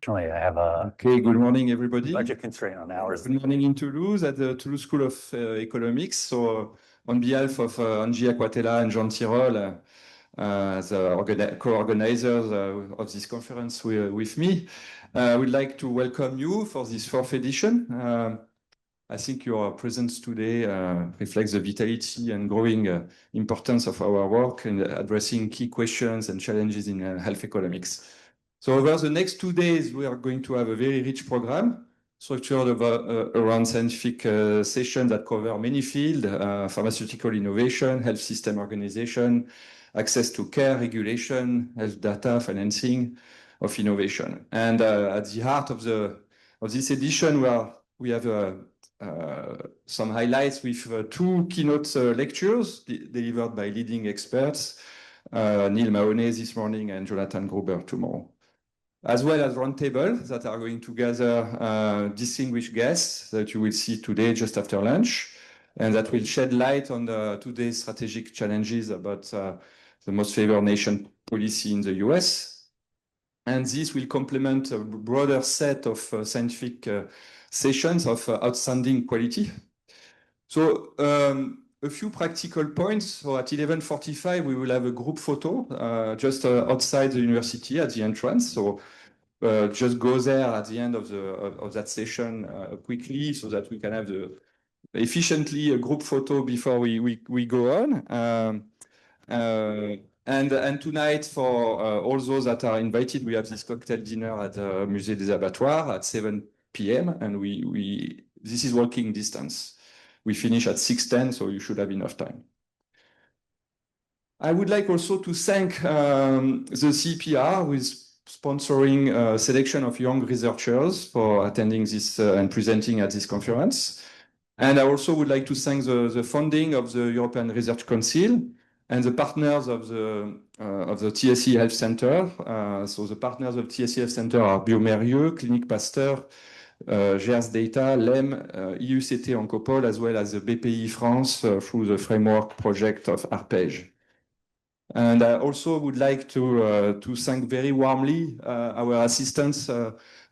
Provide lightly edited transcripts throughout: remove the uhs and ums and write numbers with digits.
Unfortunately, I have a Okay, good morning, everybody. budget constraint on hours. Good morning in Toulouse at the Toulouse School of Economics. So, on behalf of Angie Aquatella and Jean Tirole, as co-organizers of this conference with me, I would like to welcome you for this fourth edition. I think your presence today reflects the vitality and growing importance of our work in addressing key questions and challenges in health economics. So over the next 2 days, we are going to have a very rich program structured around scientific sessions that cover many fields, pharmaceutical innovation, health system organization, access to care, regulation, health data, financing of innovation. And at the heart of this edition, we have some highlights with two keynote lectures delivered by leading experts, Neale Mahoney this morning and Jonathan Gruber tomorrow, as well as roundtables that are going to gather distinguished guests that you will see today just after lunch, and that will shed light on today's strategic challenges about the most favored nation policy in the US. And this will complement a broader set of scientific sessions of outstanding quality. So a few practical points. So at 11:45, we will have a group photo just outside the university at the entrance. So just go there at the end of that session quickly so that we can have efficiently a group photo before we go on. And tonight, for all those that are invited, we have this cocktail dinner at the Musée des Abattoirs at 7 p.m. And this is walking distance. We finish at 6:10, so you should have enough time. I would like also to thank the CEPR with sponsoring a selection of young researchers for attending this and presenting at this conference. And I also would like to thank the funding of the European Research Council and the partners of the TSE Health Center. So the partners of TSE Health Center are Biomérieux, Clinique Pasteur, GERS Data, LEM, IUCT Oncopole, as well as the BPI France through the framework project of ARPEGE. And I also would like to thank very warmly our assistants,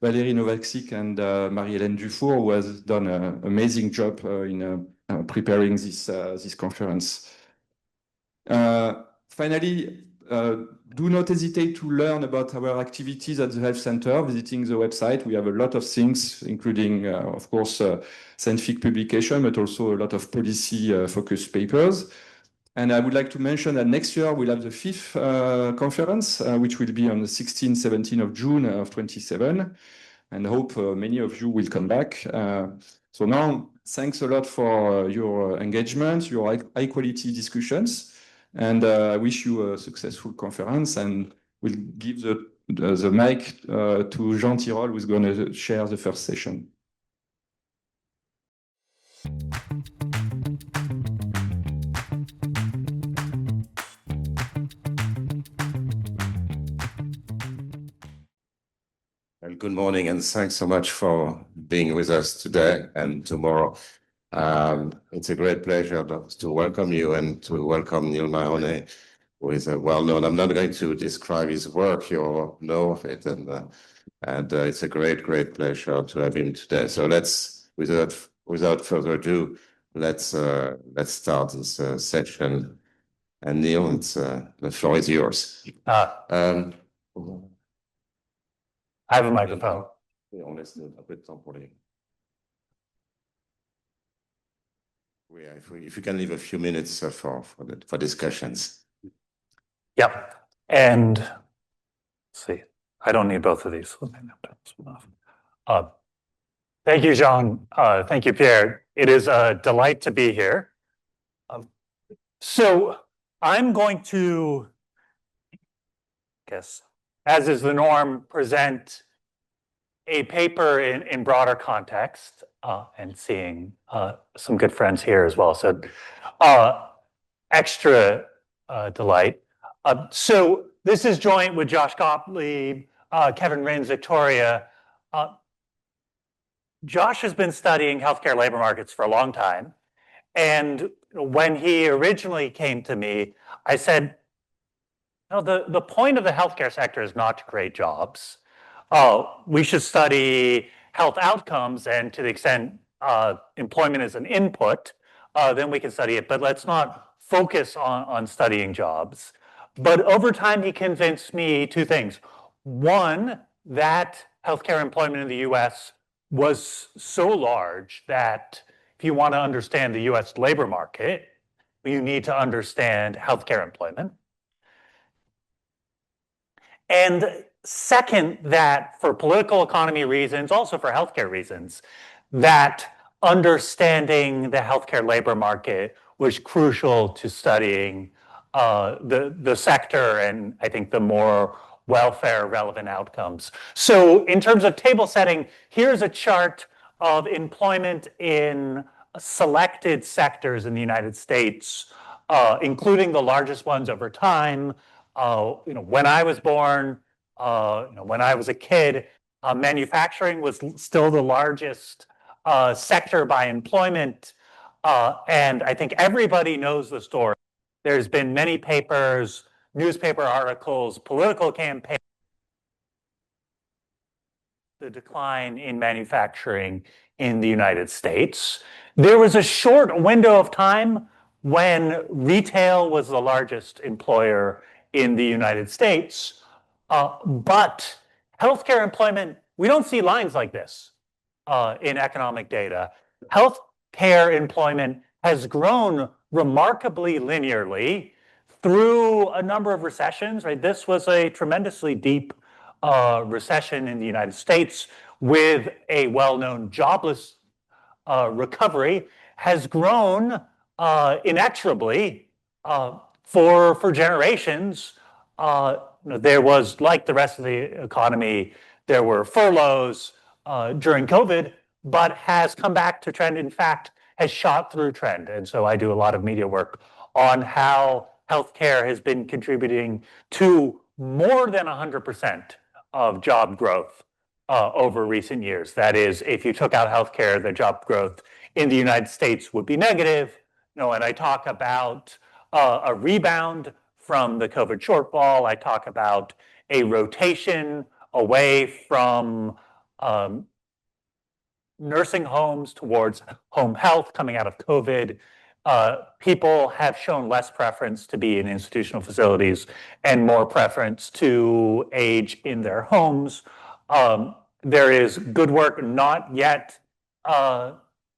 Valérie Novaksik and Marie-Hélène Dufour, who has done an amazing job in preparing this conference. Finally, do not hesitate to learn about our activities at the Health Center, visiting the website. We have a lot of things, including, of course, scientific publication, but also a lot of policy-focused papers. And I would like to mention that next year we'll have the fifth conference, which will be on the 16th, 17th of June of 27, and hope many of you will come back. So now, thanks a lot for your engagement, your high-quality discussions, and I wish you a successful conference, and we'll give the mic to Jean Tirole, who's going to share the first session. Well, good morning, and thanks so much for being with us today and tomorrow. It's a great pleasure to welcome you and to welcome Neale Mahoney, who is a well-known. I'm not going to describe his work; you all know of it, and it's a great pleasure to have him today. So without further ado, let's start this session. And Neale, the floor is yours. I have a microphone. If you can leave a few minutes for discussions. Yep. And let's see, I don't need both of these. Thank you, Jean. Thank you, Pierre. It is a delight to be here. So I'm going to, as is the norm, present a paper in broader context, and seeing some good friends here as well. So extra delight. So this is joint with Josh Gottlieb, Kevin Rins, Victoria. Josh has been studying healthcare labor markets for a long time. And when he originally came to me, I said, no, the point of the healthcare sector is not to create jobs. we should study health outcomes, and to the extent employment is an input, then we can study it. But let's not focus on studying jobs. But over time, he convinced me two things. One, that healthcare employment in the US was so large that if you want to understand the US labor market, you need to understand healthcare employment. And second, that for political economy reasons, also for healthcare reasons, that understanding the healthcare labor market was crucial to studying the sector and I think the more welfare relevant outcomes. So in terms of table setting, here's a chart of employment in selected sectors in the United States, including the largest ones over time. When I was born, when I was a kid, manufacturing was still the largest sector by employment. And I think everybody knows the story. There's been many papers, newspaper articles, political campaigns, the decline in manufacturing in the United States. There was a short window of time when retail was the largest employer in the United States. But healthcare employment, we don't see lines like this in economic data. Healthcare employment has grown remarkably linearly through a number of recessions, right? This was a tremendously deep recession in the United States with a well-known jobless recovery, has grown inexorably for generations. There was, like the rest of the economy, there were furloughs during COVID, but has come back to trend. In fact, has shot through trend. And so I do a lot of media work on how healthcare has been contributing to more than 100% of job growth over recent years. That is, if you took out healthcare, the job growth in the United States would be negative. And I talk about a rebound from the COVID shortfall. I talk about a rotation away from nursing homes towards home health coming out of COVID. People have shown less preference to be in institutional facilities and more preference to age in their homes. There is good work not yet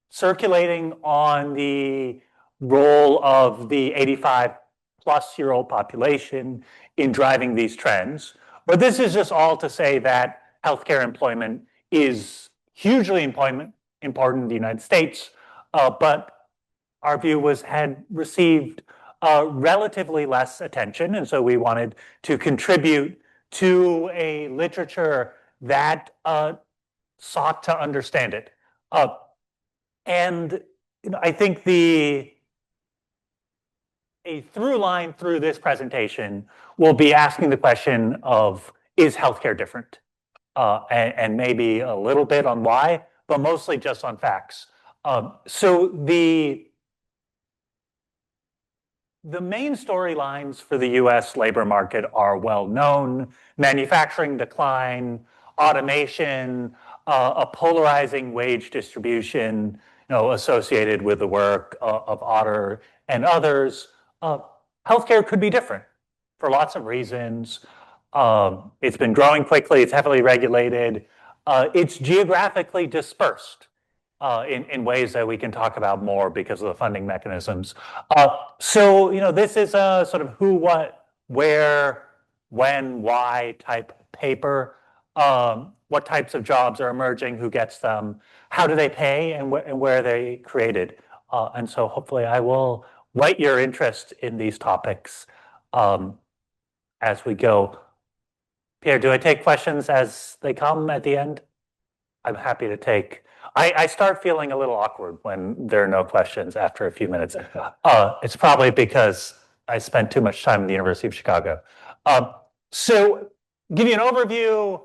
circulating on the role of the 85-plus-year-old population in driving these trends. But this is just all to say that healthcare employment is hugely important in the United States, but our view had received relatively less attention, and so we wanted to contribute to a literature that sought to understand it. And I think a through line through this presentation will be asking the question of, is healthcare different? And maybe a little bit on why, but mostly just on facts. So the main storylines for the US labor market are well known: manufacturing decline, automation, a polarizing wage distribution associated with the work of Otter and others. Healthcare could be different for lots of reasons. It's been growing quickly, it's heavily regulated, it's geographically dispersed in ways that we can talk about more because of the funding mechanisms. So this is a sort of who, what, where, when, why type paper. What types of jobs are emerging, who gets them, how do they pay, and where are they created? And so hopefully I will light your interest in these topics as we go. Pierre, do I take questions as they come at the end? I'm happy to take. I start feeling a little awkward when there are no questions after a few minutes. It's probably because I spent too much time in the University of Chicago. So give you an overview,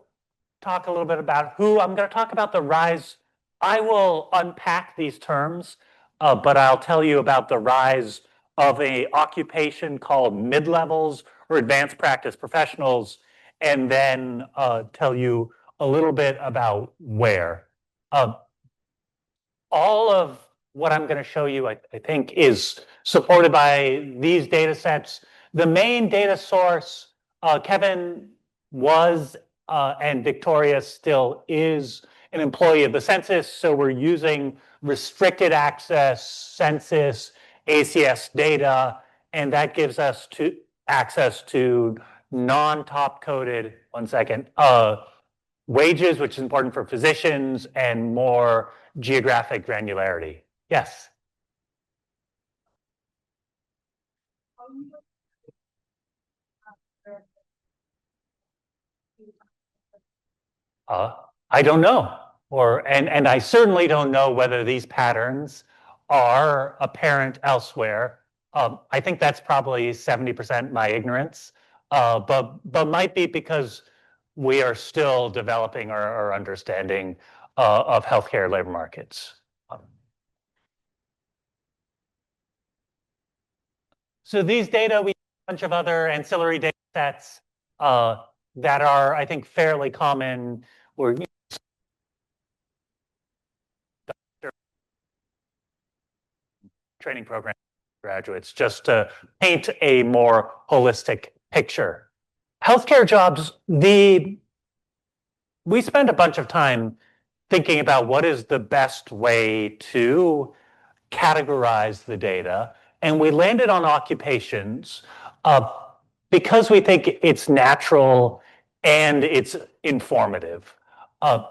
talk a little bit about who. I'm going to talk about the rise. I will unpack these terms, but I'll tell you about the rise of an occupation called mid-levels or advanced practice professionals, and then tell you a little bit about where. All of what I'm going to show you, I think, is supported by these data sets. The main data source, Kevin was and Victoria still is an employee of the census, so we're using restricted access census ACS data, and that gives us access to non-top coded, wages, which is important for physicians, and more geographic granularity. Yes? I don't know. And I certainly don't know whether these patterns are apparent elsewhere. I think that's probably 70% my ignorance, but might be because we are still developing our understanding of healthcare labor markets. So these data, we have a bunch of other ancillary data sets that are, I think, fairly common. We're training program graduates just to paint a more holistic picture. Healthcare jobs, we spend a bunch of time thinking about what is the best way to categorize the data, and we landed on occupations because we think it's natural and it's informative.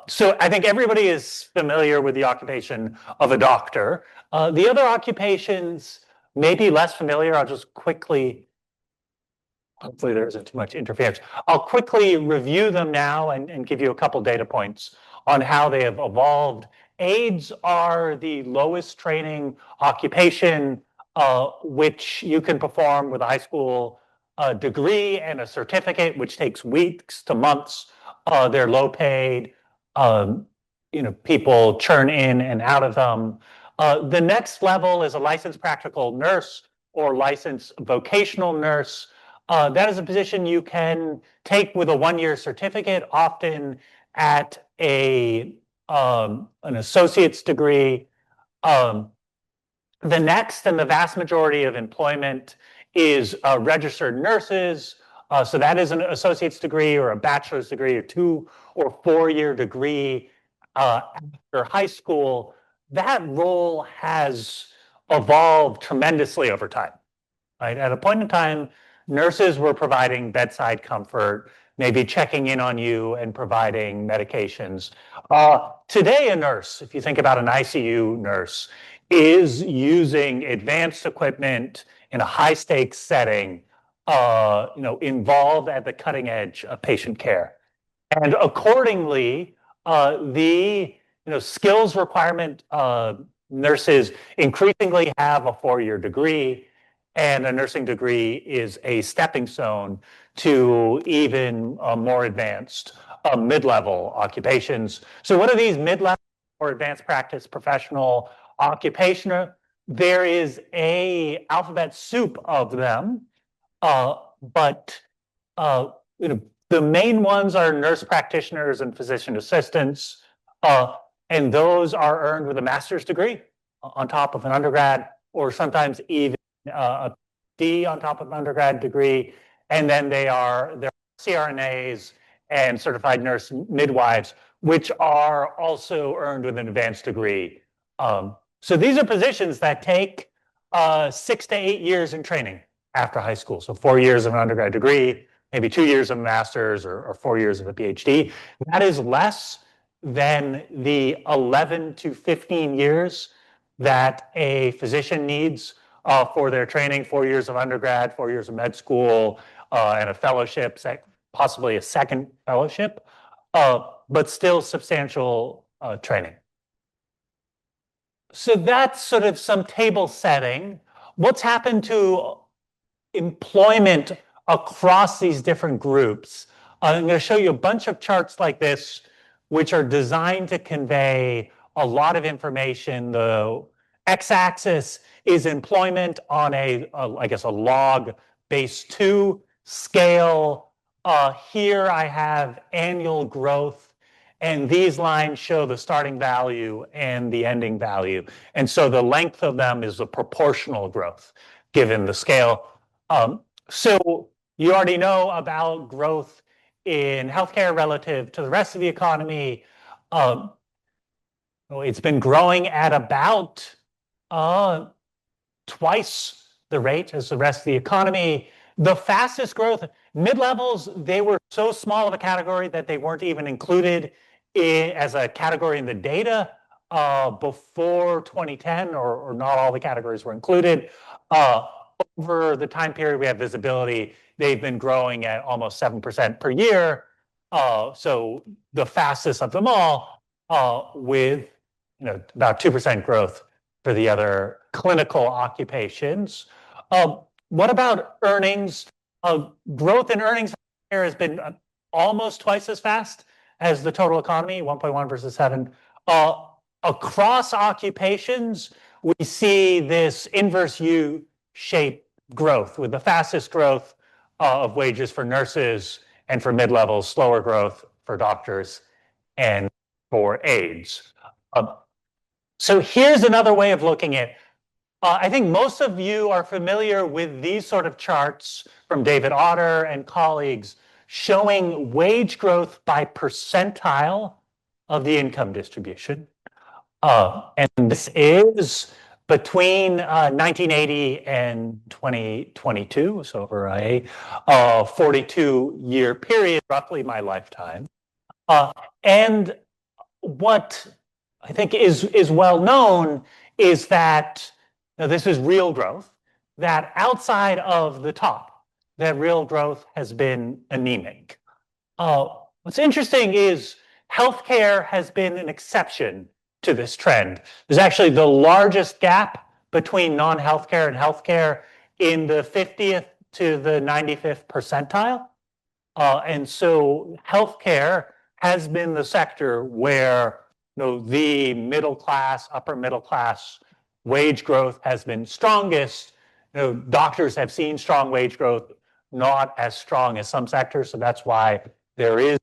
So I think everybody is familiar with the occupation of a doctor. The other occupations may be less familiar. I'll just quickly, hopefully there isn't too much interference. I'll quickly review them now and give you a couple data points on how they have evolved. Aides are the lowest training occupation, which you can perform with a high school degree and a certificate, which takes weeks to months. They're low paid. People churn in and out of them. The next level is a licensed practical nurse or licensed vocational nurse. That is a position you can take with a one-year certificate, often at an associate's degree. The next and the vast majority of employment is registered nurses. So that is an associate's degree or a bachelor's degree or 2 or 4-year degree after high school. That role has evolved tremendously over time. Right? At a point in time, nurses were providing bedside comfort, maybe checking in on you and providing medications. Today, a nurse, if you think about an ICU nurse, is using advanced equipment in a high-stakes setting, involved at the cutting edge of patient care. And accordingly, the skills requirement nurses increasingly have a 4-year degree, and a nursing degree is a stepping stone to even more advanced mid-level occupations. So what are these mid-level or advanced practice professional occupation? There is a alphabet soup of them, but the main ones are nurse practitioners and physician assistants, and those are earned with a master's degree on top of an undergrad, or sometimes even a PhD on top of an undergrad degree. And then there are CRNAs and certified nurse midwives, which are also earned with an advanced degree. So these are positions that take 6 to 8 years in training after high school. So 4 years of an undergrad degree, maybe 2 years of a master's, or 4 years of a PhD. That is less than the 11 to 15 years that a physician needs for their training, 4 years of undergrad, 4 years of med school, and a fellowship, possibly a second fellowship, but still substantial training. So that's sort of some table setting. What's happened to employment across these different groups? I'm going to show you a bunch of charts like this, which are designed to convey a lot of information. The x-axis is employment on a log base 2 scale. Here I have annual growth and these lines show the starting value and the ending value. And so the length of them is a proportional growth given the scale. So you already know about growth in healthcare relative to the rest of the economy. It's been growing at about twice the rate as the rest of the economy. The fastest growth, mid-levels, they were so small of a category that they weren't even included as a category in the data before 2010, or not all the categories were included. Over the time period we have visibility, they've been growing at almost 7% per year. So the fastest of them all, with about 2% growth for the other clinical occupations. What about earnings? Growth in earnings here has been almost twice as fast as the total economy, 1.1 versus 7. Across occupations, we see this inverse U-shaped growth, with the fastest growth of wages for nurses, and for mid-levels, slower growth for doctors and for aides. So here's another way of looking at it. I think most of you are familiar with these sort of charts from David Otter and colleagues showing wage growth by percentile of the income distribution. And this is between 1980 and 2022, so over a 42-year period, roughly my lifetime. And what I think is well known is that this is real growth, that outside of the top, that real growth has been anemic. What's interesting is healthcare has been an exception to this trend. There's actually the largest gap between non-healthcare and healthcare in the 50th to the 95th percentile. And so healthcare has been the sector where the middle class, upper middle class wage growth has been strongest. Doctors have seen strong wage growth, not as strong as some sectors, so that's why there is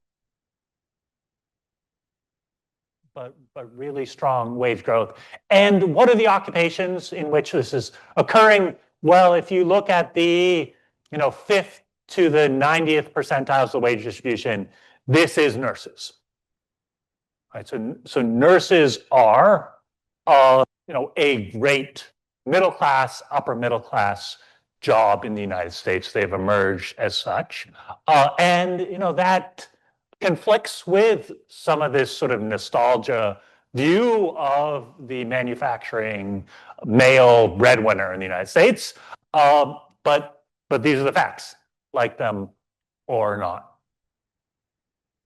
but really strong wage growth. And what are the occupations in which this is occurring? Well, if you look at the 5th to the 90th percentiles of the wage distribution, this is nurses. Right, so nurses are a great middle class, upper middle class job in the United States. They've emerged as such. And that conflicts with some of this sort of nostalgia view of the manufacturing male breadwinner in the United States. But these are the facts, like them or not.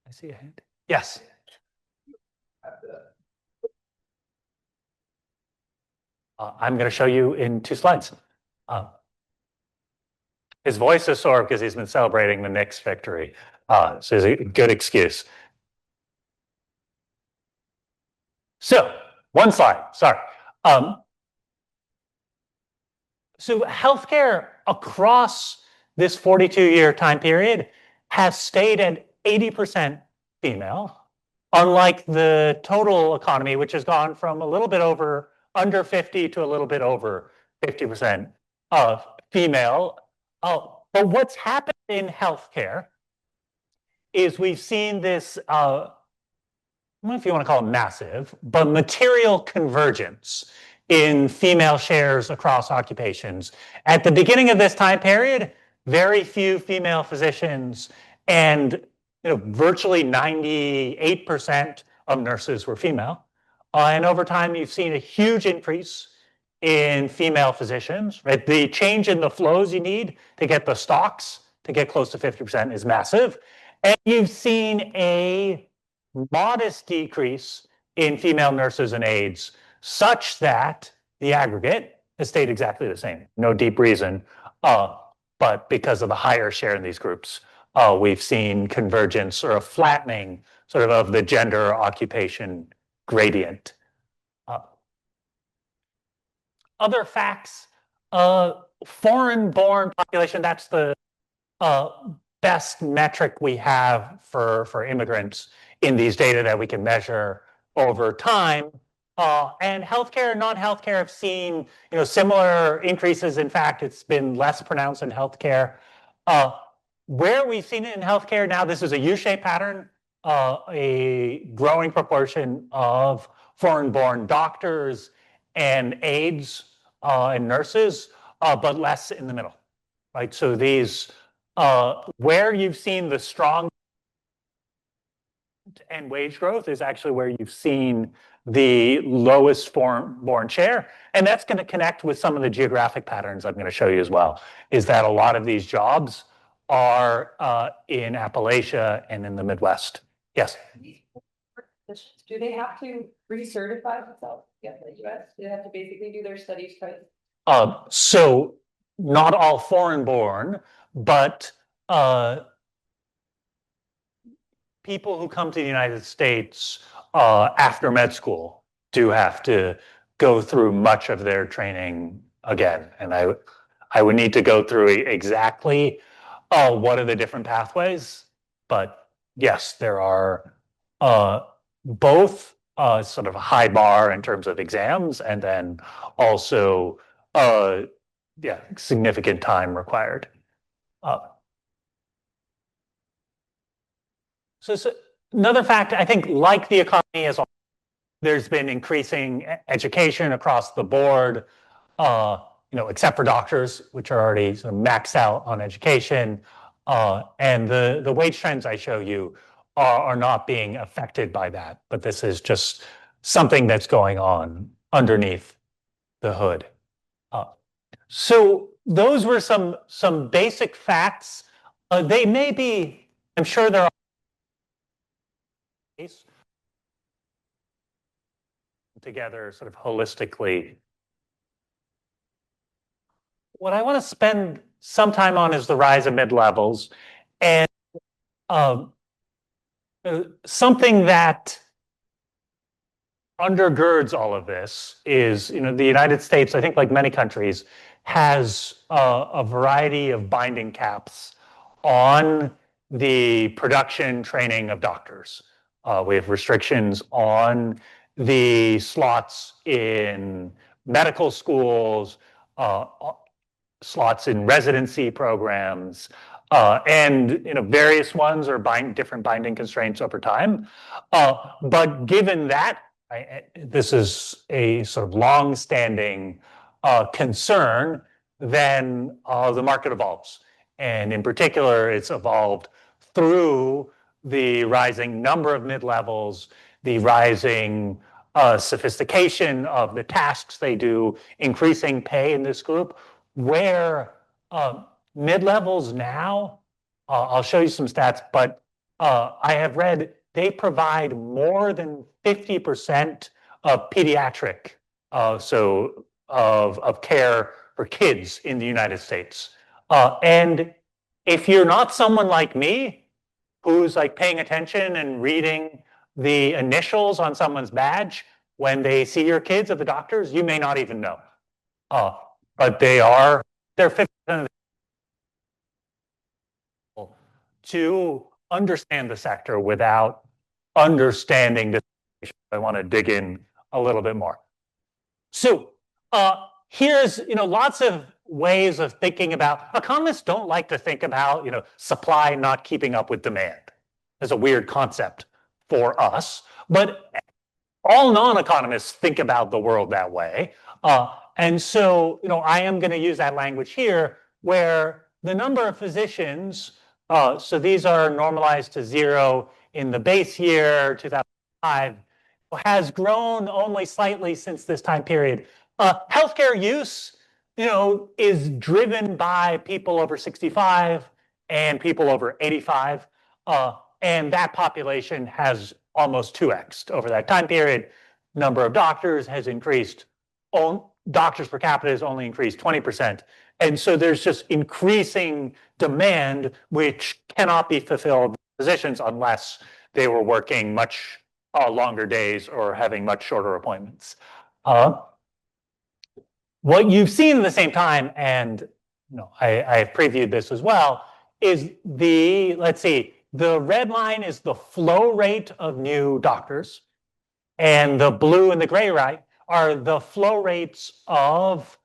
I see a hand. Yes. I'm going to show you in 2 slides. His voice is sore because he's been celebrating the Knicks victory. So it's a good excuse. So 1 slide, sorry. So healthcare across this 42-year time period has stayed at 80% female, unlike the total economy, which has gone from a little bit over under 50 to a little bit over 50% of female. But what's happened in healthcare is we've seen this, I don't know if you want to call it massive, but material convergence in female shares across occupations. At the beginning of this time period, very few female physicians, and virtually 98% of nurses were female. And over time, you've seen a huge increase in female physicians, right? The change in the flows you need to get the stocks to get close to 50% is massive. And you've seen a modest decrease in female nurses and aides, such that the aggregate has stayed exactly the same. No deep reason, but because of the higher share in these groups, we've seen convergence or a flattening sort of the gender occupation gradient. Other facts, foreign-born population, that's the best metric we have for immigrants in these data that we can measure over time. And healthcare and non-healthcare have seen similar increases. In fact, it's been less pronounced in healthcare. Where we've seen it in healthcare now, this is a U-shaped pattern. A growing proportion of foreign-born doctors and aides and nurses, but less in the middle, right? So these, where you've seen the strong and wage growth is actually where you've seen the lowest foreign-born share. And that's going to connect with some of the geographic patterns I'm going to show you as well, is that a lot of these jobs are in Appalachia and in the Midwest. Yes? Do they have to recertify themselves in the US? Do they have to basically do their studies twice? So not all foreign-born, but people who come to the United States after med school do have to go through much of their training again. And I would need to go through exactly what are the different pathways. But yes, there are both sort of a high bar in terms of exams and then also significant time required. So another fact, I think, like the economy as well, there's been increasing education across the board, except for doctors, which are already sort of maxed out on education. And the wage trends I show you are not being affected by that. But this is just something that's going on underneath the hood. So those were some basic facts. They may be, I'm sure there are together sort of holistically. What I want to spend some time on is the rise of mid-levels, and something that undergirds all of this is, the United States, I think like many countries, has a variety of binding caps on the production training of doctors. We have restrictions on the slots in medical schools, slots in residency programs, and various ones are different binding constraints over time. But given that, this is a sort of long-standing concern, then the market evolves. And in particular, it's evolved through the rising number of mid-levels, the rising sophistication of the tasks they do, increasing pay in this group, where mid-levels now, I'll show you some stats, but I have read they provide more than 50% of pediatric, of care for kids in the United States. And if you're not someone like me, who's like paying attention and reading the initials on someone's badge when they see your kids at the doctors, you may not even know. But they're 50% of the people to understand the sector without understanding this. I want to dig in a little bit more. So here's lots of ways of thinking about. Economists don't like to think about supply not keeping up with demand. It's a weird concept for us, but all non-economists think about the world that way. And so I am going to use that language here, where the number of physicians, so these are normalized to 0 in the base year 2005, has grown only slightly since this time period. Healthcare use is driven by people over 65 and people over 85. And that population has almost 2x'd over that time period. Number of doctors has increased. Doctors per capita has only increased 20%. And so there's just increasing demand, which cannot be fulfilled by physicians unless they were working much longer days or having much shorter appointments. What you've seen at the same time, and I have previewed this as well, is let's see, the red line is the flow rate of new doctors, and the blue and the gray line are the flow rates of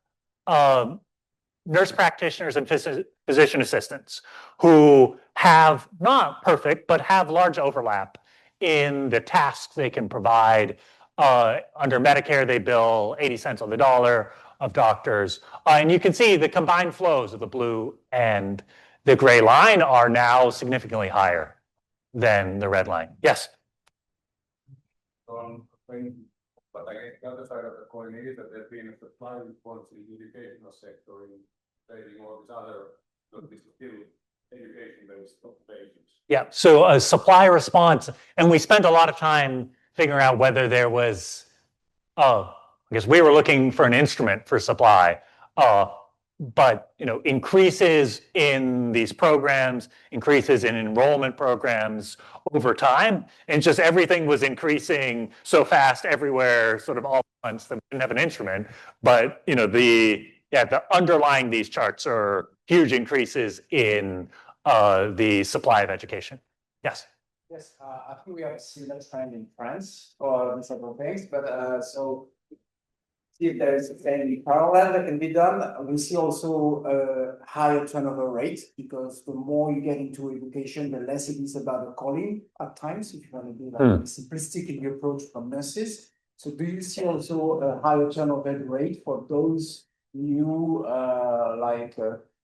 nurse practitioners and physician assistants who have not perfect, but have large overlap in the tasks they can provide. Under Medicare, they bill 80 cents on the dollar of doctors. And you can see the combined flows of the blue and the gray line are now significantly higher than the red line. Yes? But I guess the other side of the coin is that there's been a supply response in the educational sector in trading all these other, this is still education-based occupations. Yeah, so a supply response, and we spent a lot of time figuring out whether there was, I guess we were looking for an instrument for supply, but increases in these programs, increases in enrollment programs over time, and just everything was increasing so fast everywhere, sort of all at once, that we didn't have an instrument. But the underlying these charts are huge increases in the supply of education. Yes. Yes, I think we have a similar trend in France for several things, but so if there is a parallel that can be done, we see also a higher turnover rate, because the more you get into education, the less it is about the calling at times, if you want to be like simplistic in the approach from nurses. So do you see also a higher turnover rate for those new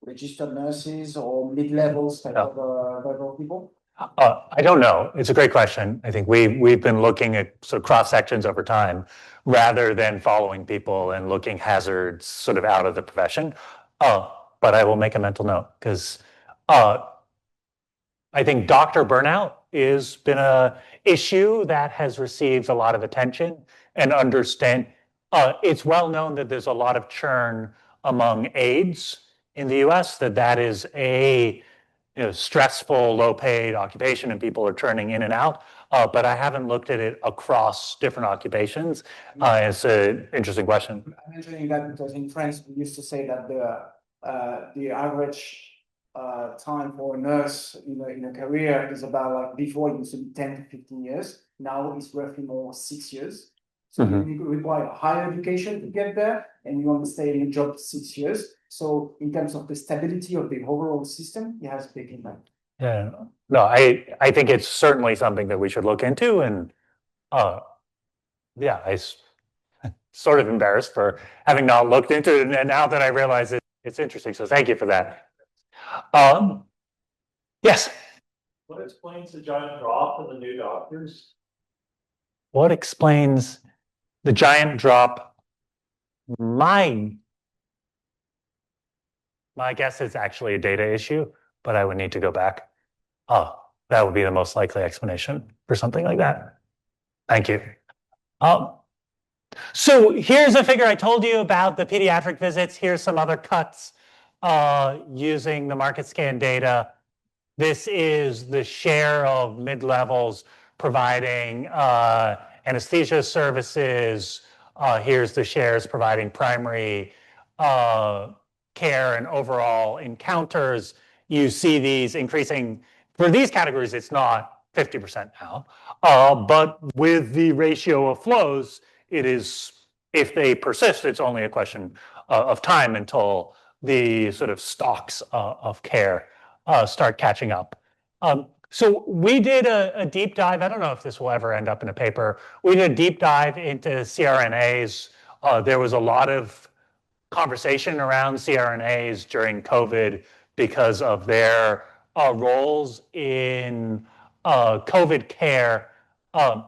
registered nurses or mid-levels type of people? I don't know. It's a great question. I think we've been looking at sort of cross sections over time rather than following people and looking hazards sort of out of the profession. But I will make a mental note, because I think doctor burnout has been an issue that has received a lot of attention and understand. It's well known that there's a lot of churn among aides in the US, that is a stressful, low-paid occupation, and people are turning in and out. But I haven't looked at it across different occupations. It's an interesting question. I'm mentioning that because in France, we used to say that the average time for a nurse in a career is about, like, before it used to be 10 to 15 years. Now it's roughly more 6 years. So you require higher education to get there, and you want to stay in a job 6 years. So in terms of the stability of the overall system, it has a big impact. Yeah, no, I think it's certainly something that we should look into, and I'm sort of embarrassed for having not looked into it, and now that I realize it's interesting. So thank you for that. Yes. What explains the giant drop in the new doctors? What explains the giant drop? My guess is actually a data issue, but I would need to go back. That would be the most likely explanation for something like that. Thank you. So here's a figure I told you about the pediatric visits. Here's some other cuts using the market scan data. This is the share of mid-levels providing anesthesia services. Here's the shares providing primary care and overall encounters. You see these increasing. For these categories, it's not 50% now, but with the ratio of flows, it is, if they persist, it's only a question of time until the sort of stocks of care start catching up. So we did a deep dive. I don't know if this will ever end up in a paper. We did a deep dive into CRNAs. There was a lot of conversation around CRNAs during COVID because of their roles in COVID care. Let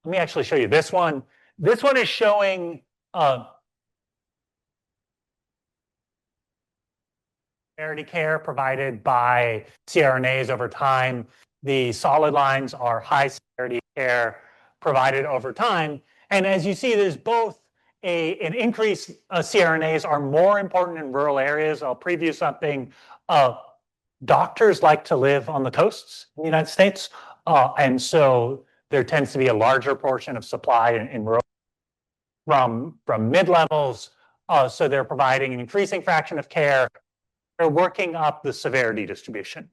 me actually show you this one. This one is showing severity care provided by CRNAs over time. The solid lines are high severity care provided over time. And as you see, there's both an increase. CRNAs are more important in rural areas. I'll preview something. Doctors like to live on the coasts in the United States. And so there tends to be a larger portion of supply in rural from mid-levels. So they're providing an increasing fraction of care. They're working up the severity distribution.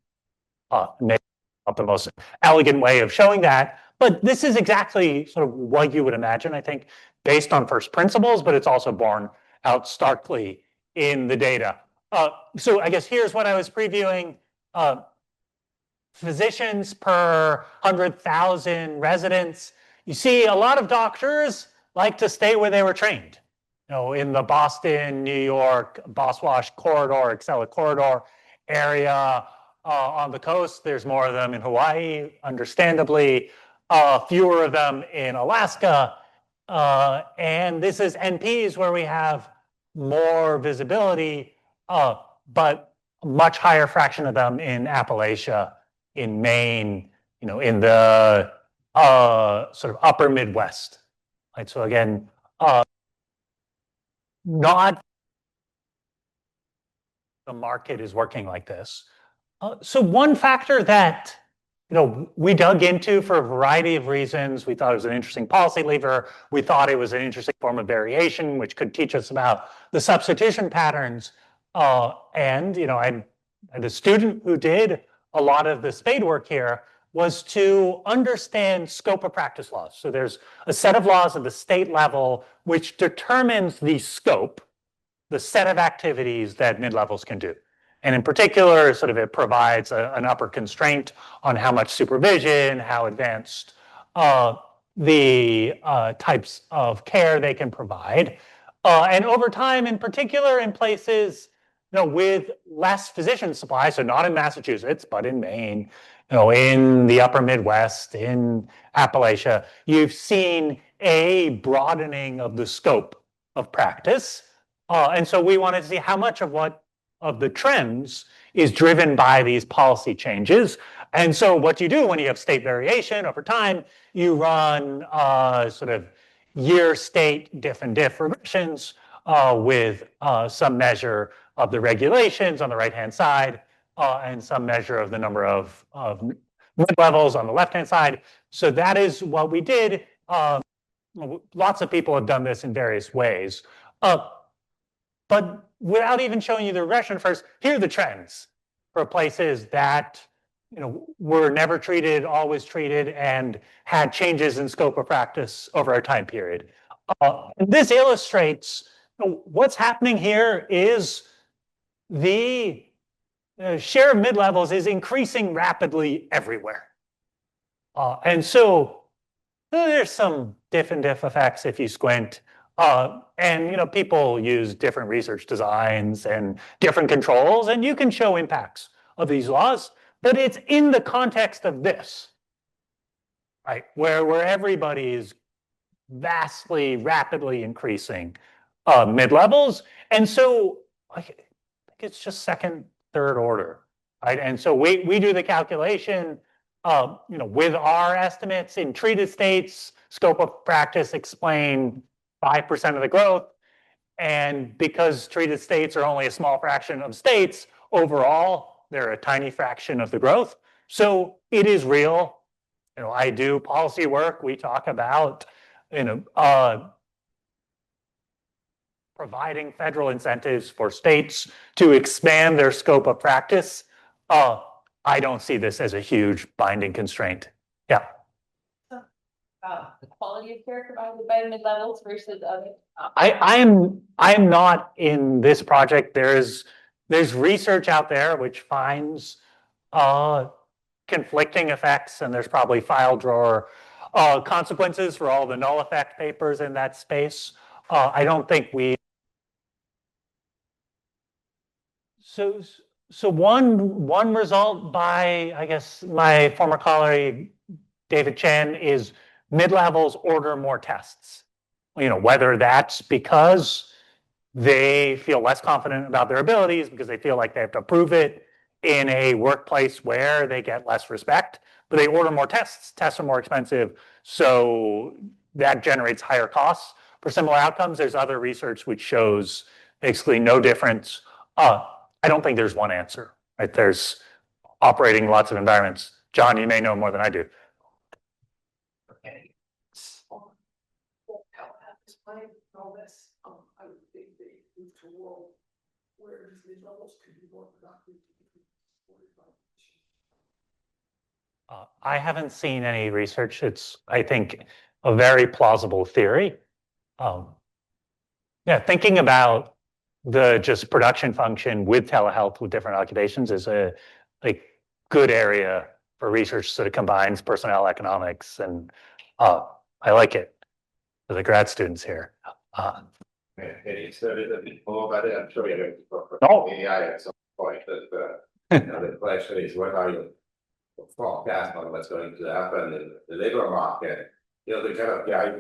not the most elegant way of showing that, but this is exactly sort of what you would imagine, I think, based on first principles, but it's also borne out starkly in the data. So I guess here's what I was previewing. Physicians per 100,000 residents. You see a lot of doctors like to stay where they were trained. You know, in the Boston, New York, Boswash corridor, Ecole corridor area on the coast. There's more of them in Hawaii, understandably, fewer of them in Alaska. And this is NPs where we have more visibility, but a much higher fraction of them in Appalachia, in Maine, you know, in the sort of upper Midwest. Right? So again, not the market is working like this. So one factor that we dug into for a variety of reasons. We thought it was an interesting policy lever. We thought it was an interesting form of variation, which could teach us about the substitution patterns. And I had a student who did a lot of the spade work here, was to understand scope of practice laws. So there's a set of laws at the state level which determines the scope, the set of activities that mid-levels can do. And in particular, sort of it provides an upper constraint on how much supervision, how advanced the types of care they can provide. And over time, in particular, in places with less physician supply, so not in Massachusetts, but in Maine, in the upper Midwest, in Appalachia, you've seen a broadening of the scope of practice. And so we wanted to see how much of the trends is driven by these policy changes. And so what you do when you have state variation over time, you run sort of year state diff and diff regressions with some measure of the regulations on the right-hand side and some measure of the number of mid-levels on the left-hand side. So that is what we did. Lots of people have done this in various ways. But without even showing you the regression first, here are the trends for places that were never treated, always treated, and had changes in scope of practice over a time period. This illustrates what's happening here is the share of mid-levels is increasing rapidly everywhere. And so there's some diff and diff effects if you squint. And people use different research designs and different controls, and you can show impacts of these laws, but it's in the context of this, right? Where everybody is vastly, rapidly increasing mid-levels. And so I think it's just second, third order, right? And so we do the calculation, with our estimates in treated states, scope of practice explain 5% of the growth. And because treated states are only a small fraction of states, overall, they're a tiny fraction of the growth. So it is real. I do policy work. We talk about, providing federal incentives for states to expand their scope of practice. I don't see this as a huge binding constraint. Yeah. The quality of care provided by mid-levels versus others? I'm not in this project. There's research out there which finds conflicting effects, and there's probably file drawer consequences for all the null effect papers in that space. I don't think we. So one result by, I guess, my former colleague David Chen is mid-levels order more tests. Whether that's because they feel less confident about their abilities because they feel like they have to prove it in a workplace where they get less respect, but they order more tests. Tests are more expensive, so that generates higher costs for similar outcomes. There's other research which shows basically no difference. I don't think there's one answer, right? There's operating lots of environments. John, you may know more than I do. Okay. Explain all this. I would think they move to a world where these levels could be more productive. I haven't seen any research. It's, I think, a very plausible theory. Yeah, thinking about the just production function with telehealth with different occupations is a good area for research sort of combines personnel economics, and I like it for the grad students here. Can you say a little bit more about it? I'm sure you're going to talk No. about AI at some point, but the question is, what are your forecast on what's going to happen in the labor market? You know, the kind of guy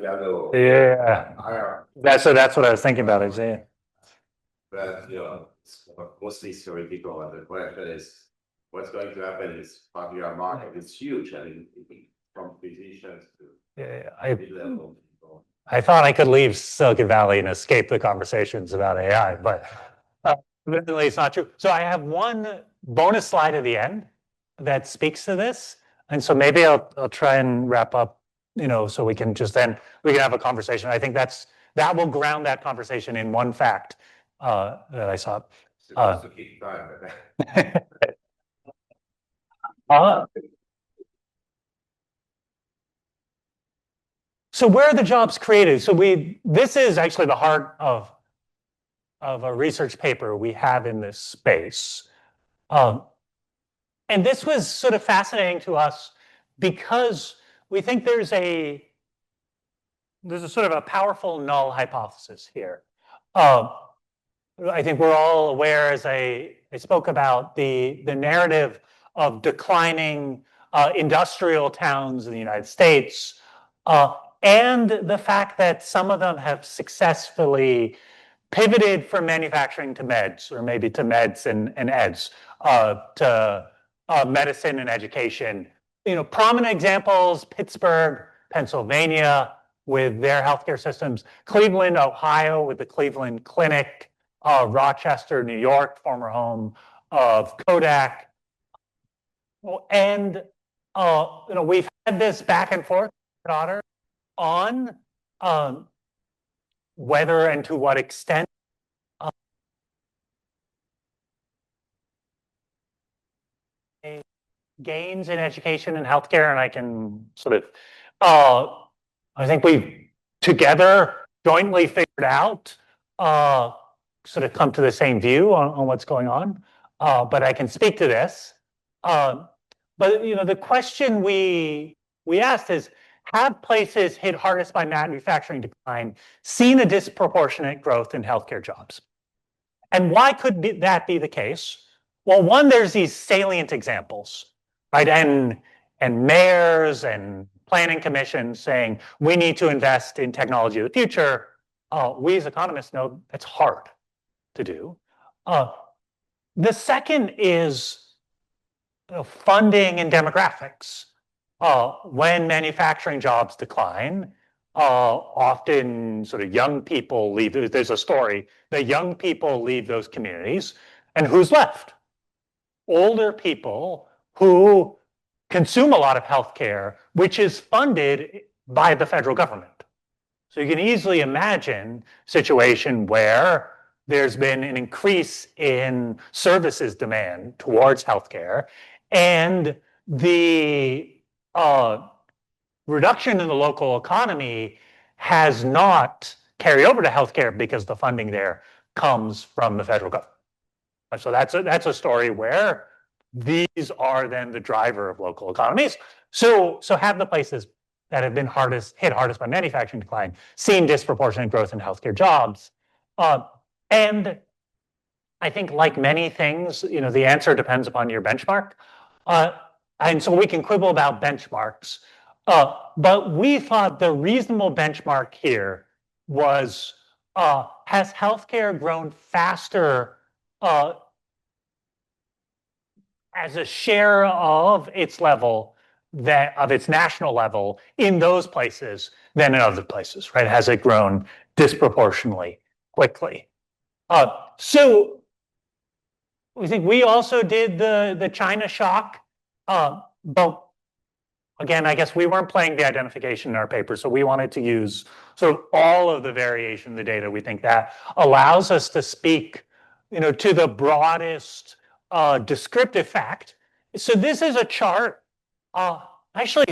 Yeah, that's what I was thinking about, Isaiah. But you know, it's mostly theoretical, and the question is, what's going to happen in this particular market? It's huge, and from physicians to mid-level people. I thought I could leave Silicon Valley and escape the conversations about AI, but evidently it's not true. So I have one bonus slide at the end that speaks to this, and so maybe I'll try and wrap up, so we can just then we can have a conversation. I think that will ground that conversation in one fact that I saw. Supposed to keep time. So where are the jobs created? So this is actually the heart of a research paper we have in this space. And this was sort of fascinating to us because we think there's a sort of a powerful null hypothesis here. I think we're all aware, as I spoke about, the narrative of declining industrial towns in the United States, and the fact that some of them have successfully pivoted from manufacturing to meds, or maybe to meds and eds, to medicine and education. Prominent examples: Pittsburgh, Pennsylvania, with their healthcare systems; Cleveland, Ohio, with the Cleveland Clinic; Rochester, New York, former home of Kodak. And we've had this back and forth on whether and to what extent gains in education and healthcare, and I can sort of, I think we've together jointly figured out, sort of come to the same view on what's going on, but I can speak to this. But the question we asked is, have places hit hardest by manufacturing decline seen a disproportionate growth in healthcare jobs? And why could that be the case? Well, one, there's these salient examples, right? And mayors and planning commissions saying we need to invest in technology of the future. We as economists know it's hard to do. The second is funding and demographics. When manufacturing jobs decline, often sort of young people leave. There's a story that young people leave those communities, and who's left? Older people who consume a lot of healthcare, which is funded by the federal government. So you can easily imagine a situation where there's been an increase in services demand towards healthcare, and the reduction in the local economy has not carried over to healthcare because the funding there comes from the federal government. So that's a story where these are then the driver of local economies. So have the places that have been hit hardest by manufacturing decline seen disproportionate growth in healthcare jobs? And I think, like many things, the answer depends upon your benchmark. And so we can quibble about benchmarks, but we thought the reasonable benchmark here was, has healthcare grown faster as a share of its level, of its national level, in those places than in other places, right? Has it grown disproportionately quickly? So we think we also did the China shock, but again, I guess we weren't playing the identification in our paper, so we wanted to use sort of all of the variation in the data. We think that allows us to speak, to the broadest descriptive fact. So this is a chart Actually,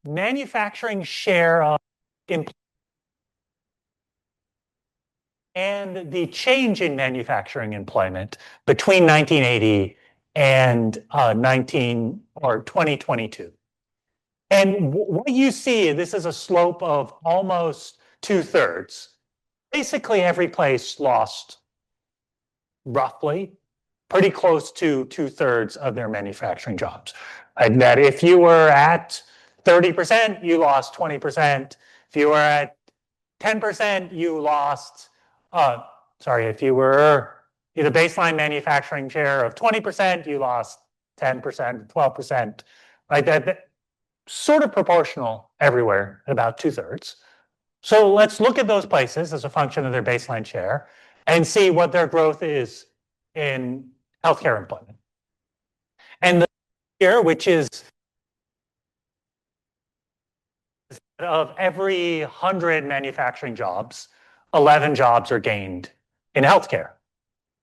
manufacturing share of and the change in manufacturing employment between 1980 and 2022. And what you see, this is a slope of almost 2/3. Basically, every place lost roughly pretty close to 2/3 of their manufacturing jobs. And that if you were at 30%, you lost 20%. If you were at 10%, you lost, if you were in a baseline manufacturing share of 20%, you lost 10%, 12%, right? That sort of proportional everywhere, about 2/3. So let's look at those places as a function of their baseline share and see what their growth is in healthcare employment. And here, which is of every 100 manufacturing jobs, 11 jobs are gained in healthcare.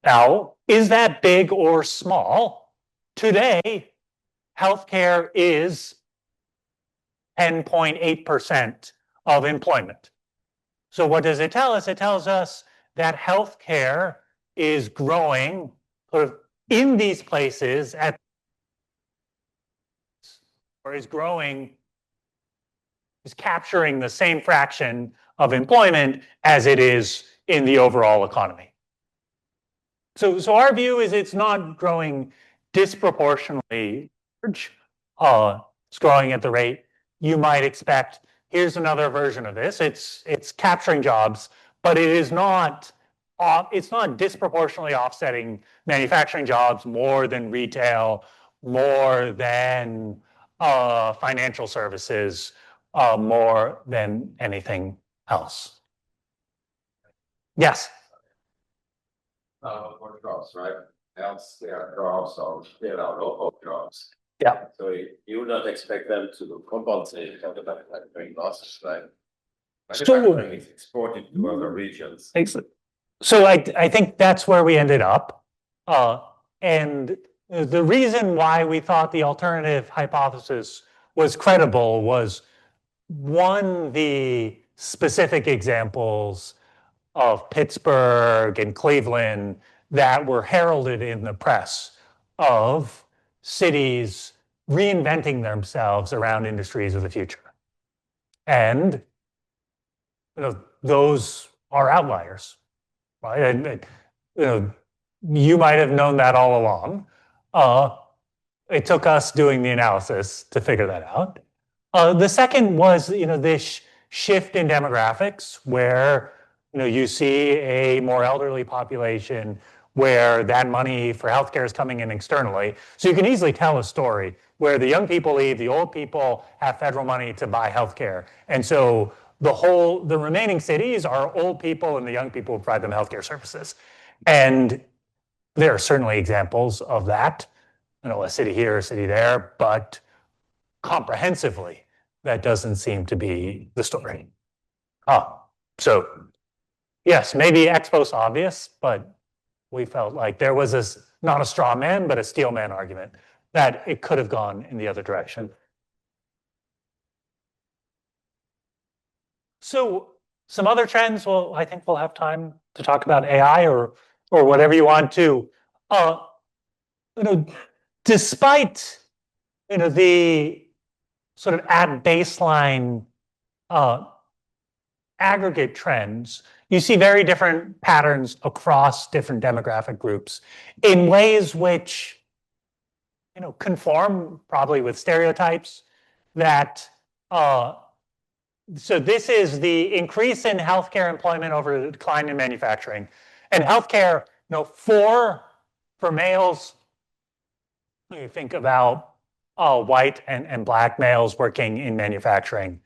Now, is that big or small? Today, healthcare is 10.8% of employment. So what does it tell us? It tells us that healthcare is growing sort of in these places is capturing the same fraction of employment as it is in the overall economy. So our view is it's not growing disproportionately large. It's growing at the rate you might expect. Here's another version of this. It's capturing jobs, but it's not disproportionately offsetting manufacturing jobs more than retail, more than financial services, more than anything else. Yes. For jobs, right? Healthcare jobs or local jobs. Yeah. So you would not expect them to compensate for the manufacturing losses, right? Manufacturing is exported to other regions. So I think that's where we ended up. And the reason why we thought the alternative hypothesis was credible was, one, the specific examples of Pittsburgh and Cleveland that were heralded in the press of cities reinventing themselves around industries of the future. And those are outliers, right? And you might have known that all along. It took us doing the analysis to figure that out. The second was this shift in demographics where you see a more elderly population where that money for healthcare is coming in externally. So you can easily tell a story where the young people leave, the old people have federal money to buy healthcare. And so the remaining cities are old people and the young people provide them healthcare services. And there are certainly examples of that. A city here, a city there, but comprehensively, that doesn't seem to be the story. So yes, maybe ex post obvious, but we felt like there was not a straw man, but a steel man argument that it could have gone in the other direction. So some other trends, well, I think we'll have time to talk about AI or whatever you want to. Despite the sort of at baseline aggregate trends, you see very different patterns across different demographic groups in ways which conform probably with stereotypes that so this is the increase in healthcare employment over the decline in manufacturing. And healthcare, for males, you think about white and black males working in manufacturing.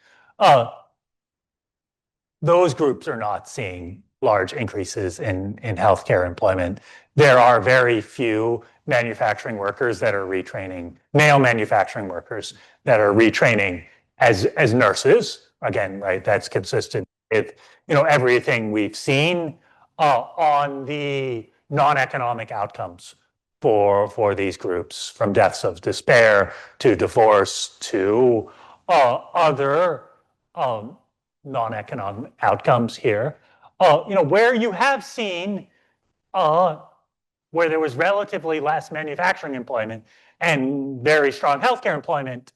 Those groups are not seeing large increases in healthcare employment. There are very few manufacturing workers that are retraining, male manufacturing workers that are retraining as nurses. Again, right, that's consistent with everything we've seen on the non-economic outcomes for these groups, from deaths of despair to divorce to other non-economic outcomes here. Where you have seen where there was relatively less manufacturing employment and very strong healthcare employment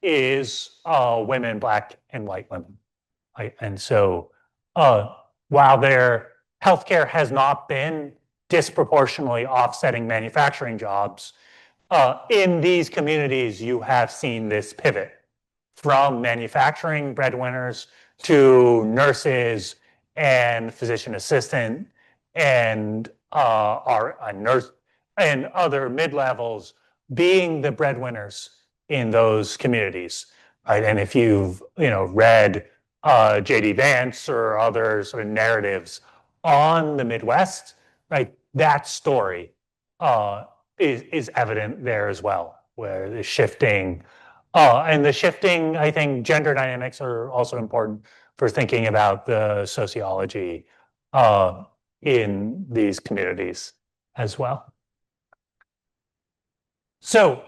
is women, Black and white women. Right? And so while their healthcare has not been disproportionately offsetting manufacturing jobs, in these communities, you have seen this pivot from manufacturing breadwinners to nurses and physician assistant and a nurse and other mid-levels being the breadwinners in those communities, right? And if you've read J.D. Vance or other sort of narratives on the Midwest, right, that story is evident there as well, where the shifting, I think gender dynamics are also important for thinking about the sociology in these communities as well. So,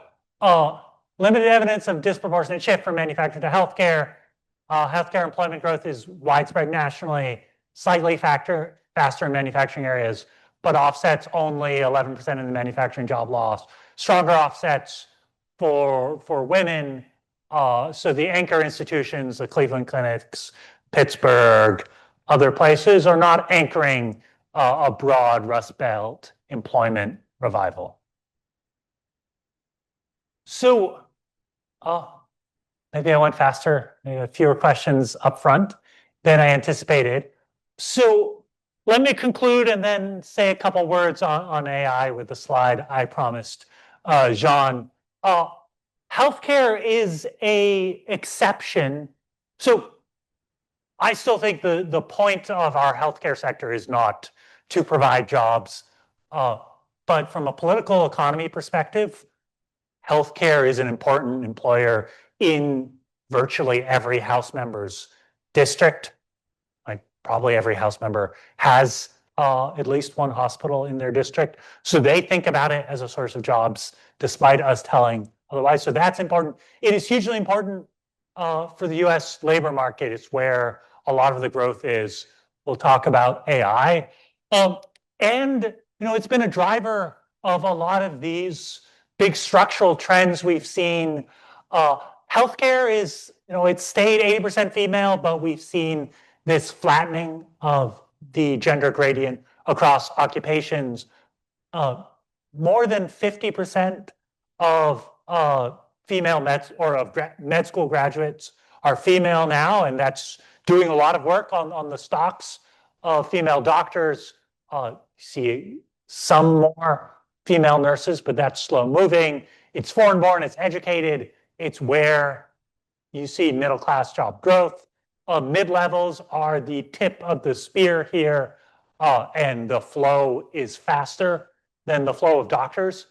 limited evidence of disproportionate shift from manufacturing to healthcare. Healthcare employment growth is widespread nationally, slightly faster in manufacturing areas, but offsets only 11% of the manufacturing job loss. Stronger offsets for women. So the anchor institutions, the Cleveland clinics, Pittsburgh, other places are not anchoring a broad Rust Belt employment revival. So maybe I went faster, maybe fewer questions up front than I anticipated. So let me conclude and then say a couple words on AI with the slide I promised Jean. Healthcare is an exception. So I still think the point of our healthcare sector is not to provide jobs, but from a political economy perspective, healthcare is an important employer in virtually every House member's district. Like probably every House member has at least one hospital in their district. So they think about it as a source of jobs, despite us telling otherwise. So that's important. It is hugely important for the US labor market. It's where a lot of the growth is. We'll talk about AI. And it's been a driver of a lot of these big structural trends we've seen. Healthcare is, it's stayed 80% female, but we've seen this flattening of the gender gradient across occupations. More than 50% of female med school graduates are female now, and that's doing a lot of work on the stocks of female doctors. See some more female nurses, but that's slow moving. It's foreign born, it's educated. It's where you see middle-class job growth. Mid-levels are the tip of the spear here, and the flow is faster than the flow of doctors.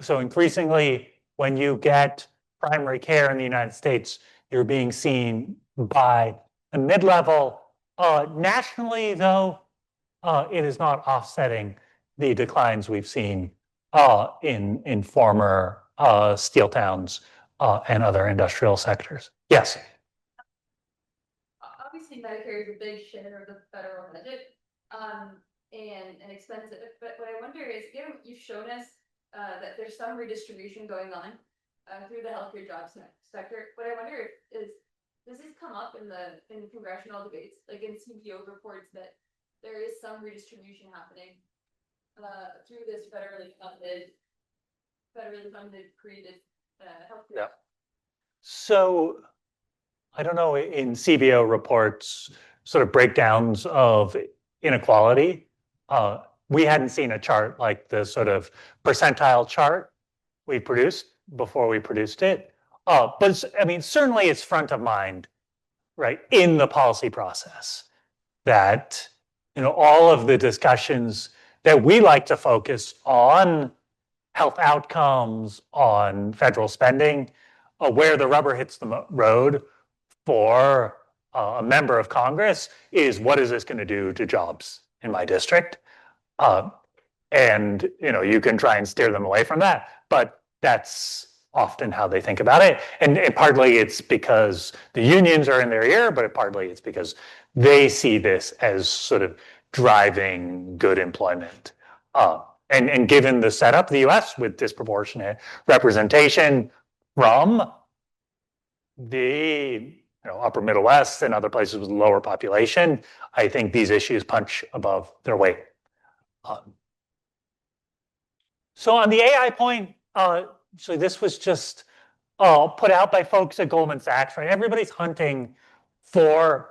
So increasingly, when you get primary care in the United States, you're being seen by a mid-level. Nationally, though, it is not offsetting the declines we've seen in former steel towns and other industrial sectors. Yes? Obviously, Medicare is a big share of the federal budget and expensive. But what I wonder is, you've shown us that there's some redistribution going on through the healthcare jobs sector. What I wonder is, does this come up in congressional debates, like in CBO reports, that there is some redistribution happening through this federally funded created healthcare? Yeah. So I don't know, in CBO reports, sort of breakdowns of inequality, we hadn't seen a chart like the sort of percentile chart we produced before we produced it. But I mean, certainly it's front of mind, right, in the policy process that, all of the discussions that we like to focus on health outcomes, on federal spending, where the rubber hits the road for a member of Congress is, what is this going to do to jobs in my district? And, you can try and steer them away from that, but that's often how they think about it. And partly it's because the unions are in their ear, but partly it's because they see this as sort of driving good employment. And given the setup of the US with disproportionate representation from the upper Middle West and other places with lower population, I think these issues punch above their weight. So on the AI point, so this was just put out by folks at Goldman Sachs, right? Everybody's hunting for,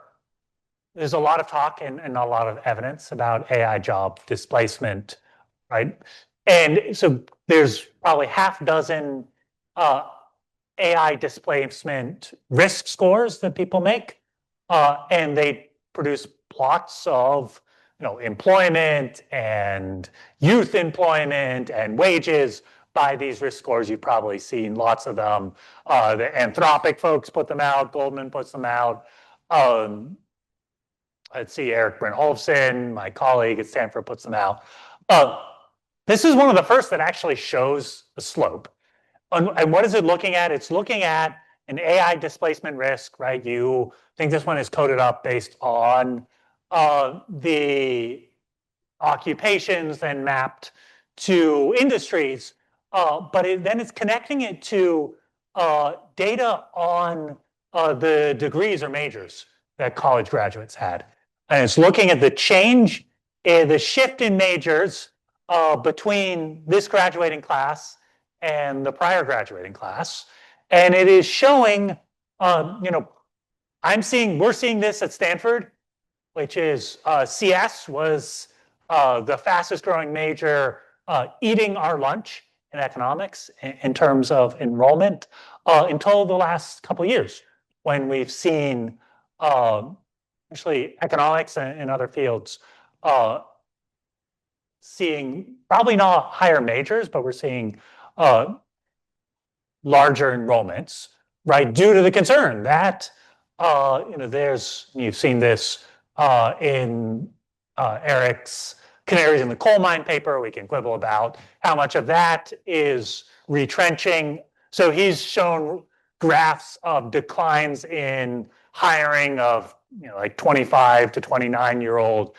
there's a lot of talk and not a lot of evidence about AI job displacement, right? And so there's probably half dozen AI displacement risk scores that people make, and they produce plots of employment and youth employment and wages by these risk scores. You've probably seen lots of them. The Anthropic folks put them out. Goldman puts them out. Let's see, Eric Brynjolfsson, my colleague at Stanford, puts them out. This is one of the first that actually shows a slope. And what is it looking at? It's looking at an AI displacement risk, right? You think this one is coded up based on the occupations and mapped to industries, but then it's connecting it to data on the degrees or majors that college graduates had. And it's looking at the change, the shift in majors between this graduating class and the prior graduating class. And it is showing, we're seeing this at Stanford, which is CS was the fastest growing major, eating our lunch in economics in terms of enrollment until the last couple of years, when we've seen actually economics and other fields seeing probably not higher majors, but we're seeing larger enrollments, right? Due to the concern that you've seen this in Eric's Canaries in the Coal Mine paper. We can quibble about how much of that is retrenching. So he's shown graphs of declines in hiring of like 25 to 29-year-old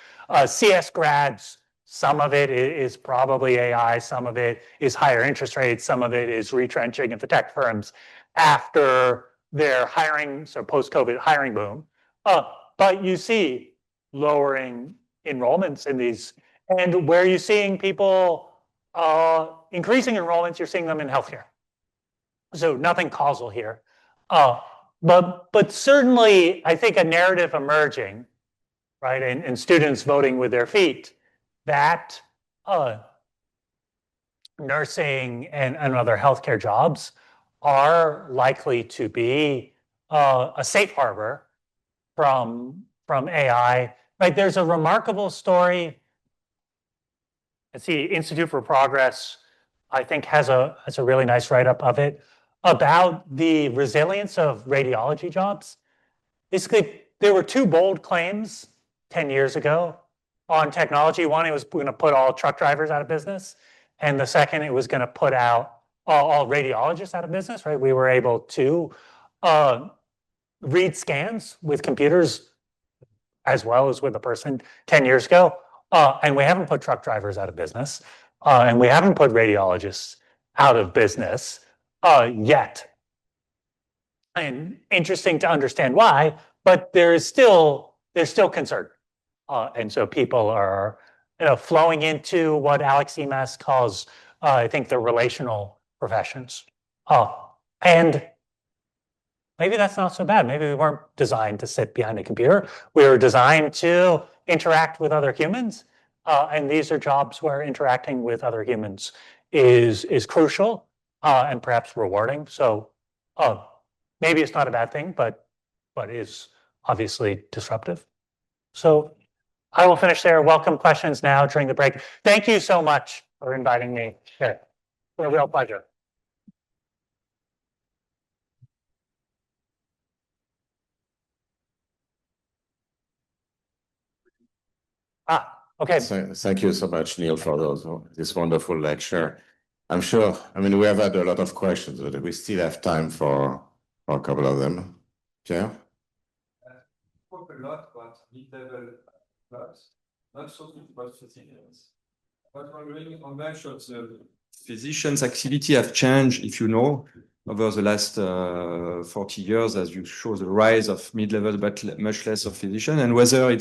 CS grads. Some of it is probably AI, some of it is higher interest rates, some of it is retrenching at the tech firms after their hiring, so post-COVID hiring boom. But you see lowering enrollments in these, and where you're seeing people increasing enrollments, you're seeing them in healthcare. So nothing causal here. But certainly, I think a narrative emerging, right, and students voting with their feet, that nursing and other healthcare jobs are likely to be a safe harbor from AI. Right? There's a remarkable story. Let's see, Institute for Progress, I think, has a really nice write-up of it about the resilience of radiology jobs. Basically, there were two bold claims 10 years ago on technology. One, it was going to put all truck drivers out of business. And the second, it was going to put out all radiologists out of business, right? We were able to read scans with computers as well as with a person 10 years ago. And we haven't put truck drivers out of business. And we haven't put radiologists out of business yet. And interesting to understand why, but there's still concern. And so people are flowing into what Alex Emas calls, I think, the relational professions. And maybe that's not so bad. Maybe we weren't designed to sit behind a computer. We were designed to interact with other humans. And these are jobs where interacting with other humans is crucial and perhaps rewarding. So maybe it's not a bad thing, but is obviously disruptive. So I will finish there. Welcome questions now during the break. Thank you so much for inviting me. It's a real pleasure. Okay. Thank you so much, Neale, for this wonderful lecture. I'm sure, I mean, we have had a lot of questions, but we still have time for a couple of them. Pierre? Spoke a lot about mid-level clubs, not so much about physicians. But wondering how much of the physicians' activity have changed, if you know, over the last 40 years, as you show the rise of mid-level, but much less of physicians, and whether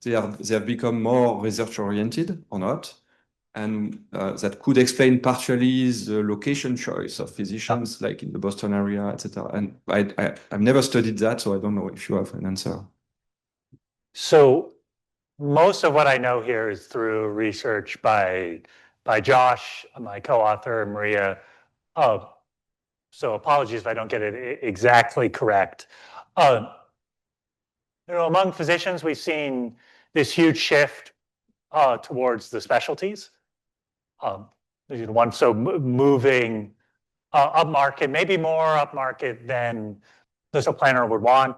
they have become more research-oriented or not. And that could explain partially the location choice of physicians, like in the Boston area, etc. And I've never studied that, so I don't know if you have an answer. So most of what I know here is through research by Josh, my co-author, Maria. So apologies if I don't get it exactly correct. Among physicians, we've seen this huge shift towards the specialties. Moving upmarket, maybe more upmarket than the planner would want.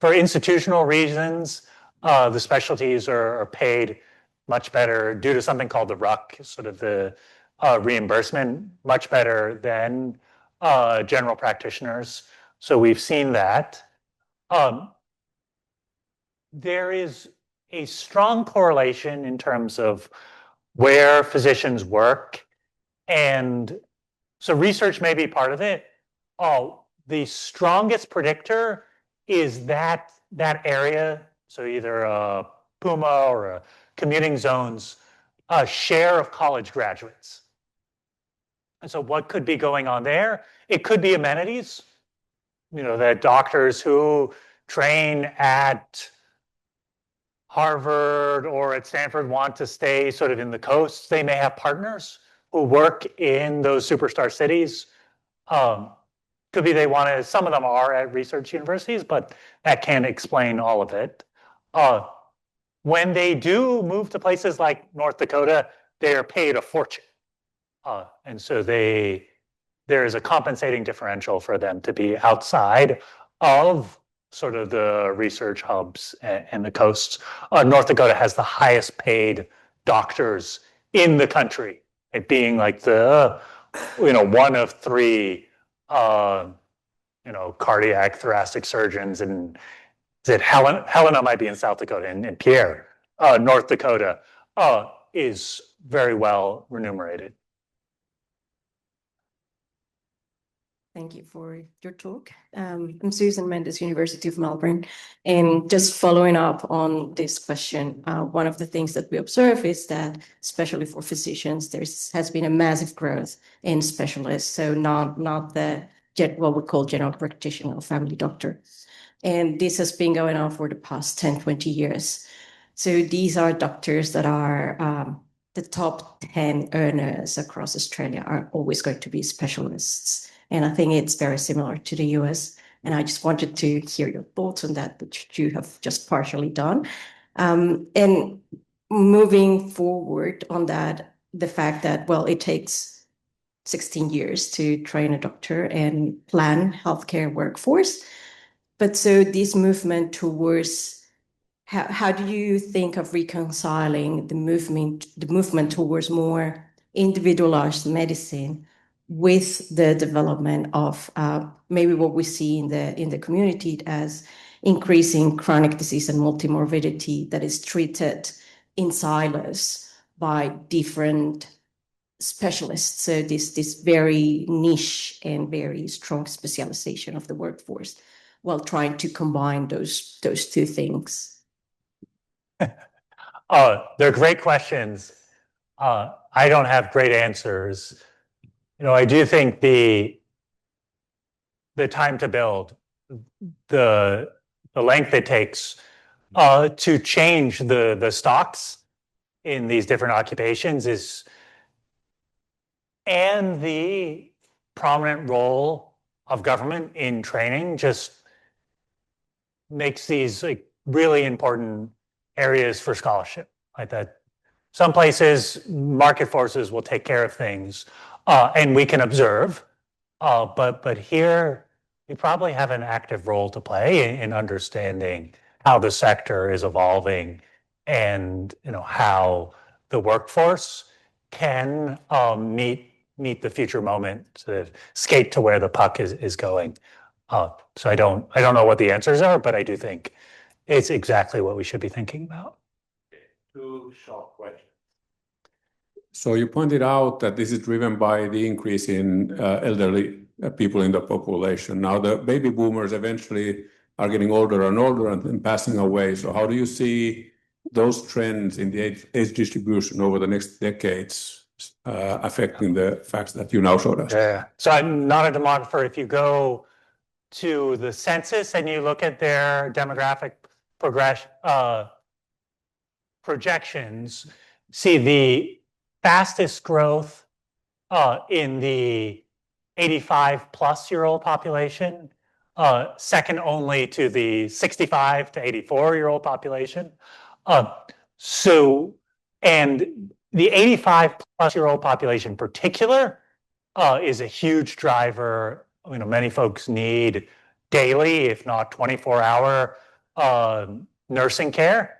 For institutional reasons, the specialties are paid much better due to something called the RUC, sort of the reimbursement, much better than general practitioners. So we've seen that. There is a strong correlation in terms of where physicians work. And so research may be part of it. The strongest predictor is that area, so either a PUMA or a commuting zones, a share of college graduates. And so what could be going on there? It could be amenities, that doctors who train at Harvard or at Stanford want to stay sort of in the coast. They may have partners who work in those superstar cities. Could be they want to, some of them are at research universities, but that can't explain all of it. When they do move to places like North Dakota, they are paid a fortune. And so there is a compensating differential for them to be outside of sort of the research hubs and the coasts. North Dakota has the highest paid doctors in the country, it being like the, one of three, cardiac thoracic surgeons. And that Helena might be in South Dakota, and Pierre, North Dakota, is very well remunerated. Thank you for your talk. I'm Susan Mendes, University of Melbourne. And just following up on this question, one of the things that we observe is that, especially for physicians, there has been a massive growth in specialists. So not what we call general practitioner or family doctor. And this has been going on for the past 10, 20 years. So these are doctors that are the top 10 earners across Australia are always going to be specialists. And I think it's very similar to the US. And I just wanted to hear your thoughts on that, which you have just partially done. And moving forward on that, the fact that, well, it takes 16 years to train a doctor and plan healthcare workforce. But so this movement towards, how do you think of reconciling the movement towards more individualized medicine with the development of maybe what we see in the community as increasing chronic disease and multimorbidity that is treated in silos by different specialists? So this very niche and very strong specialization of the workforce, while trying to combine those two things. They're great questions. I don't have great answers. I do think the time to build, the length it takes to change the stocks in these different occupations and the prominent role of government in training just makes these really important areas for scholarship. Like that, some places market forces will take care of things. And we can observe, but here we probably have an active role to play in understanding how the sector is evolving and how the workforce can meet the future moment, to skate to where the puck is going. So I don't know what the answers are, but I do think it's exactly what we should be thinking about. Two short questions. So you pointed out that this is driven by the increase in elderly people in the population. Now the baby boomers eventually are getting older and older and passing away. So how do you see those trends in the age distribution over the next decades affecting the facts that you now showed us? Yeah. So I'm not a demographer. If you go to the census and you look at their demographic projections, see the fastest growth in the 85-plus-year-old population, second only to the 65 to 84-year-old population. And the 85-plus-year-old population in particular is a huge driver. Many folks need daily, if not 24-hour nursing care.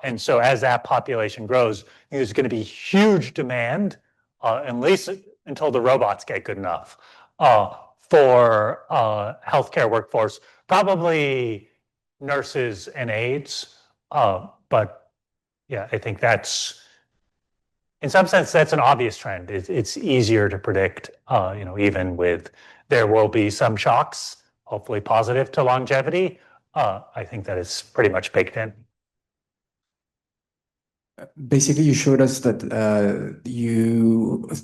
And so as that population grows, there's going to be huge demand, at least until the robots get good enough, for healthcare workforce, probably nurses and aides. But yeah, I think in some sense, that's an obvious trend. It's easier to predict, even with, there will be some shocks, hopefully positive to longevity. I think that is pretty much baked in. Basically, you showed us that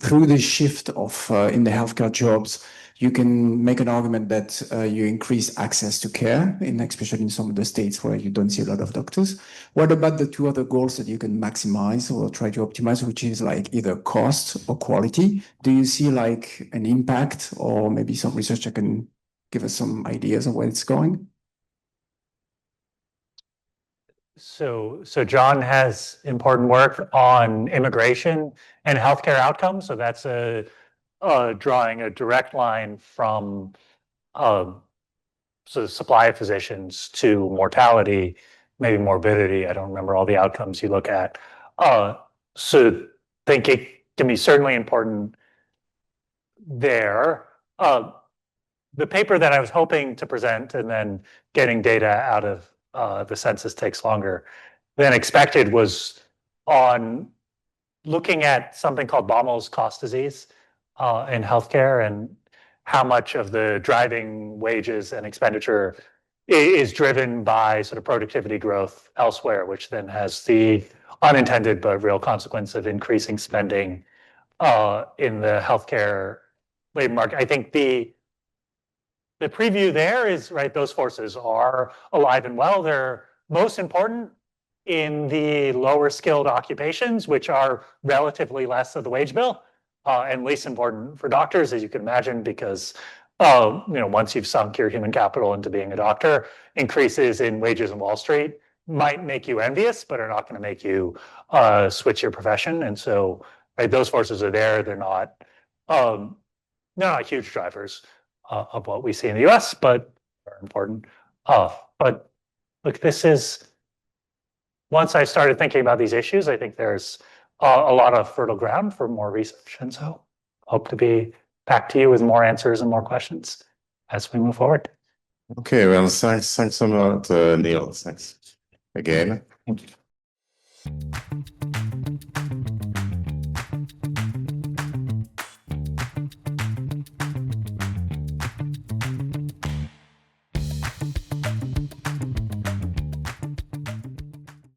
through the shift of in the healthcare jobs, you can make an argument that you increase access to care, especially in some of the states where you don't see a lot of doctors. What about the two other goals that you can maximize or try to optimize, which is like either cost or quality? Do you see like an impact, or maybe some research that can give us some ideas of where it's going? So John has important work on immigration and healthcare outcomes. So that's drawing a direct line from so the supply of physicians to mortality, maybe morbidity. I don't remember all the outcomes you look at. So I think it can be certainly important there. The paper that I was hoping to present and then getting data out of the census takes longer than expected was on looking at something called Baumol's cost disease in healthcare, and how much of the driving wages and expenditure is driven by sort of productivity growth elsewhere, which then has the unintended but real consequence of increasing spending in the healthcare labor market. I think the preview there is, right, those forces are alive and well. They're most important in the lower skilled occupations, which are relatively less of the wage bill, and least important for doctors, as you can imagine, because once you've sunk your human capital into being a doctor, increases in wages in Wall Street might make you envious, but are not going to make you switch your profession. And so, right, those forces are there. They're not huge drivers of what we see in the US, but are important. But look, once I started thinking about these issues, I think there's a lot of fertile ground for more research. And so hope to be back to you with more answers and more questions as we move forward. Okay, well, thanks a lot, Neale. Thanks again. Thank you.